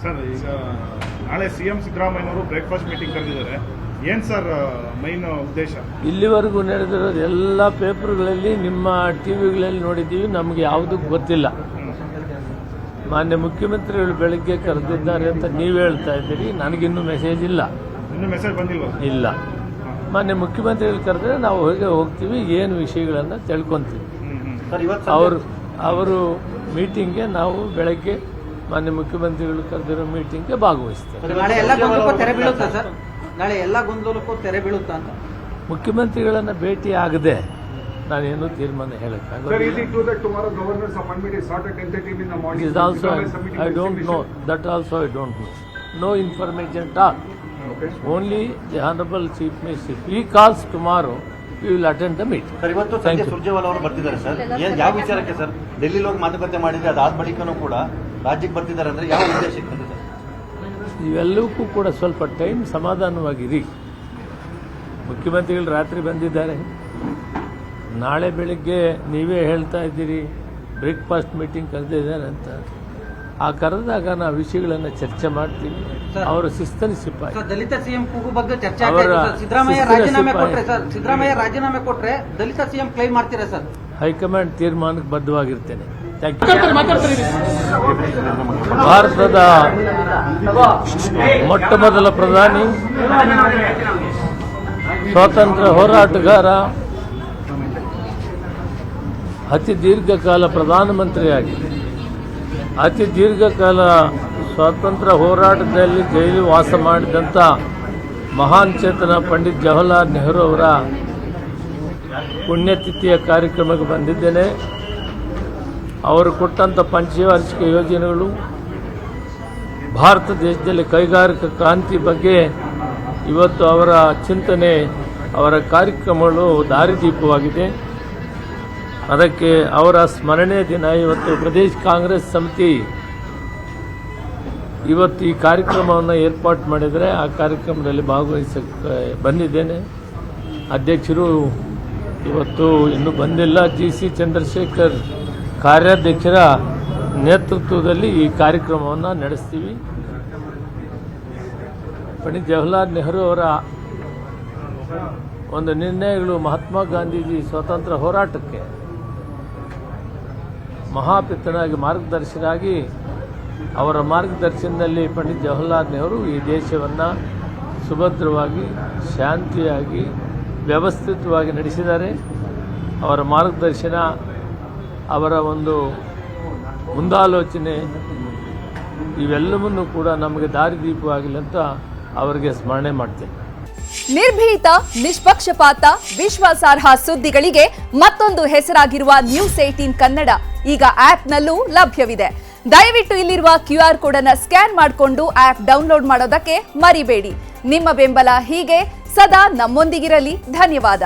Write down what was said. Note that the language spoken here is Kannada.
ಸರ್, ಈಗ ನಾಳೆ ಸಿಎಂ ಸಿದ್ದರಾಮಯ್ಯನವರು ಬ್ರೇಕ್ಫಾಸ್ಟ್ ಮೀಟಿಂಗ್ ಕರೆದಿದ್ದಾರೆ. ಏನು ಸರ್ ಮೈನ್ ಉದ್ದೇಶ? ಇಲ್ಲಿವರೆಗೂ ನಡೆದಿರೋದು ಎಲ್ಲ ಪೇಪರ್ಗಳಲ್ಲಿ ನಿಮ್ಮ ಟಿವಿಗಳಲ್ಲಿ ನೋಡಿದ್ದೀವಿ, ನಮಗೆ ಯಾವುದಕ್ಕೂ ಗೊತ್ತಿಲ್ಲ. ಮಾನ್ಯ ಮುಖ್ಯಮಂತ್ರಿಗಳು ಬೆಳಗ್ಗೆ ಕರೆದಿದ್ದಾರೆ ಅಂತ ನೀವು ಹೇಳ್ತಾ ಇದ್ದೀರಿ, ನನಗಿನ್ನೂ ಮೆಸೇಜ್ ಇಲ್ಲ. ಇನ್ನೂ ಮೆಸೇಜ್ ಬಂದಿಲ್ವಾ? ಇಲ್ಲ. ಮಾನ್ಯ ಮುಖ್ಯಮಂತ್ರಿಗಳು ಕರೆದ್ರೆ ನಾವು ಹೋಗ್ತೀವಿ, ಏನು ವಿಷಯಗಳನ್ನು ತಿಳ್ಕೊಂತೀವಿ. ಅವರು ಮೀಟಿಂಗ್ಗೆ ನಾವು ಬೆಳಗ್ಗೆ ಮಾನ್ಯ ಮುಖ್ಯಮಂತ್ರಿಗಳು ಕರೆದಿರೋ ಮೀಟಿಂಗ್ಗೆ ಭಾಗವಹಿಸ್ತಾರೆ. ನಾಳೆ ಎಲ್ಲ ಗೊಂದಲಕ್ಕೂ ತೆರೆ ಬೀಳುತ್ತಾ ಅಂತ ಮುಖ್ಯಮಂತ್ರಿಗಳನ್ನ ಭೇಟಿ ಆಗದೆ ನಾನೇನು ತೀರ್ಮಾನ ಹೇಳಕ್ಕಾಗಲ್ಲ. I don't know. That also I don't know. No information at all. Only the Honorable Chief Minister. If he calls tomorrow, we will attend the meeting. Sir, ಇವತ್ತು ಸಂಜೆ ಸುರ್ಜೇವಾಲಾ ಅವರು ಬರ್ತಿದ್ದಾರೆ ಸರ್. ಯಾವ ವಿಚಾರಕ್ಕೆ ಸರ್? ಡೆಲ್ಲಿಲಿ ಹೋಗಿ ಮಾತುಕತೆ ಮಾಡಿದ್ರೆ ಅದಾದ ಬಳಿಕನೂ ಕೂಡ ರಾಜ್ಯಕ್ಕೆ ಬರ್ತಿದ್ದಾರೆ ಅಂದ್ರೆ ಯಾವ ಉದ್ದೇಶಕ್ಕೆ ಸರ್? ಇವೆಲ್ಲವಕ್ಕೂ ಕೂಡ ಸ್ವಲ್ಪ ಟೈಮ್ ಸಮಾಧಾನವಾಗಿರಿ. ಮುಖ್ಯಮಂತ್ರಿಗಳು ರಾತ್ರಿ ಬಂದಿದ್ದಾರೆ, ನಾಳೆ ಬೆಳಗ್ಗೆ ನೀವೇ ಹೇಳ್ತಾ ಇದ್ದೀರಿ ಬ್ರೇಕ್ಫಾಸ್ಟ್ ಮೀಟಿಂಗ್ ಕರೆದಿದ್ದಾರೆ ಅಂತ. ಆ ಕರೆದಾಗ ನಾವು ವಿಷಯಗಳನ್ನು ಚರ್ಚೆ ಮಾಡ್ತೀವಿ. ಅವರು ಶಿಸ್ತನ ಸಿಪಾಯಿ. ದಲಿತ ಸಿಎಂ ಕೂಗು ಬಗ್ಗೆ ಚರ್ಚೆ ಸಿದ್ದರಾಮಯ್ಯ ರಾಜೀನಾಮೆ ಕೊಟ್ರೆ ದಲಿತ ಸಿಎಂ ಕ್ಲೈಮ್ ಮಾಡ್ತೀರಾ ಸರ್? ಹೈಕಮಾಂಡ್ ತೀರ್ಮಾನಕ್ಕೆ ಬದ್ಧವಾಗಿರ್ತೇನೆ. ಭಾರತದ ಮೊಟ್ಟ ಮೊದಲ ಪ್ರಧಾನಿ, ಸ್ವಾತಂತ್ರ್ಯ ಹೋರಾಟಗಾರ, ಅತಿ ದೀರ್ಘಕಾಲ ಪ್ರಧಾನಮಂತ್ರಿಯಾಗಿ ಅತಿ ದೀರ್ಘಕಾಲ ಸ್ವಾತಂತ್ರ್ಯ ಹೋರಾಟದಲ್ಲಿ ಜೈಲು ವಾಸ ಮಾಡಿದಂಥ ಮಹಾನ್ ಚೇತನ ಪಂಡಿತ್ ಜವಾಹರ್ಲಾಲ್ ನೆಹರು ಅವರ ಪುಣ್ಯತಿಥಿಯ ಕಾರ್ಯಕ್ರಮಕ್ಕೆ ಬಂದಿದ್ದೇನೆ. ಅವರು ಕೊಟ್ಟಂಥ ಪಂಚವಾರ್ಷಿಕ ಯೋಜನೆಗಳು, ಭಾರತ ದೇಶದಲ್ಲಿ ಕೈಗಾರಿಕಾ ಕ್ರಾಂತಿ ಬಗ್ಗೆ ಇವತ್ತು ಅವರ ಚಿಂತನೆ, ಅವರ ಕಾರ್ಯಕ್ರಮಗಳು ದಾರಿದೀಪವಾಗಿದೆ. ಅದಕ್ಕೆ ಅವರ ಸ್ಮರಣೆ ದಿನ ಇವತ್ತು ಪ್ರದೇಶ ಕಾಂಗ್ರೆಸ್ ಸಮಿತಿ ಇವತ್ತು ಈ ಕಾರ್ಯಕ್ರಮವನ್ನು ಏರ್ಪಾಡು ಮಾಡಿದರೆ ಆ ಕಾರ್ಯಕ್ರಮದಲ್ಲಿ ಭಾಗವಹಿಸಕ್ಕೆ ಬಂದಿದ್ದೇನೆ. ಅಧ್ಯಕ್ಷರು ಇವತ್ತು ಇನ್ನೂ ಬಂದಿಲ್ಲ. GC ಚಂದ್ರಶೇಖರ್ ಕಾರ್ಯಾಧ್ಯಕ್ಷರ ನೇತೃತ್ವದಲ್ಲಿ ಈ ಕಾರ್ಯಕ್ರಮವನ್ನು ನಡೆಸ್ತೀವಿ. ಪಂಡಿತ್ ಜವಾಹರ್ಲಾಲ್ ನೆಹರು ಅವರ ಒಂದು ನಿರ್ಣಯಗಳು ಮಹಾತ್ಮ ಗಾಂಧೀಜಿ ಸ್ವಾತಂತ್ರ್ಯ ಹೋರಾಟಕ್ಕೆ ಮಹಾಪಿತನಾಗಿ ಮಾರ್ಗದರ್ಶನಾಗಿ, ಅವರ ಮಾರ್ಗದರ್ಶನದಲ್ಲಿ ಪಂಡಿತ್ ಜವಾಹರ್ಲಾಲ್ ನೆಹರು ಈ ದೇಶವನ್ನು ಸುಭದ್ರವಾಗಿ, ಶಾಂತಿಯಾಗಿ, ವ್ಯವಸ್ಥಿತವಾಗಿ ನಡೆಸಿದ್ದಾರೆ. ಅವರ ಮಾರ್ಗದರ್ಶನ, ಅವರ ಒಂದು ಮುಂದಾಲೋಚನೆ ಇವೆಲ್ಲವನ್ನೂ ಕೂಡ ನಮಗೆ ದಾರಿದೀಪವಾಗಿಲ್ಲ ಅಂತ ಅವರಿಗೆ ಸ್ಮರಣೆ ಮಾಡ್ತೇನೆ. ನಿರ್ಭೀತ, ನಿಷ್ಪಕ್ಷಪಾತ, ವಿಶ್ವಾಸಾರ್ಹ ಸುದ್ದಿಗಳಿಗೆ ಮತ್ತೊಂದು ಹೆಸರಾಗಿರುವ ನ್ಯೂಸ್ 18 ಕನ್ನಡ ಈಗ ಆಪ್ನಲ್ಲೂ ಲಭ್ಯವಿದೆ. ದಯವಿಟ್ಟು ಇಲ್ಲಿರುವ QR ಕೋಡ್ ಅನ್ನು ಸ್ಕ್ಯಾನ್ ಮಾಡಿಕೊಂಡು ಆಪ್ ಡೌನ್ಲೋಡ್ ಮಾಡೋದಕ್ಕೆ ಮರಿಬೇಡಿ. ನಿಮ್ಮ ಬೆಂಬಲ ಹೀಗೆ ಸದಾ ನಮ್ಮೊಂದಿಗಿರಲಿ. ಧನ್ಯವಾದ.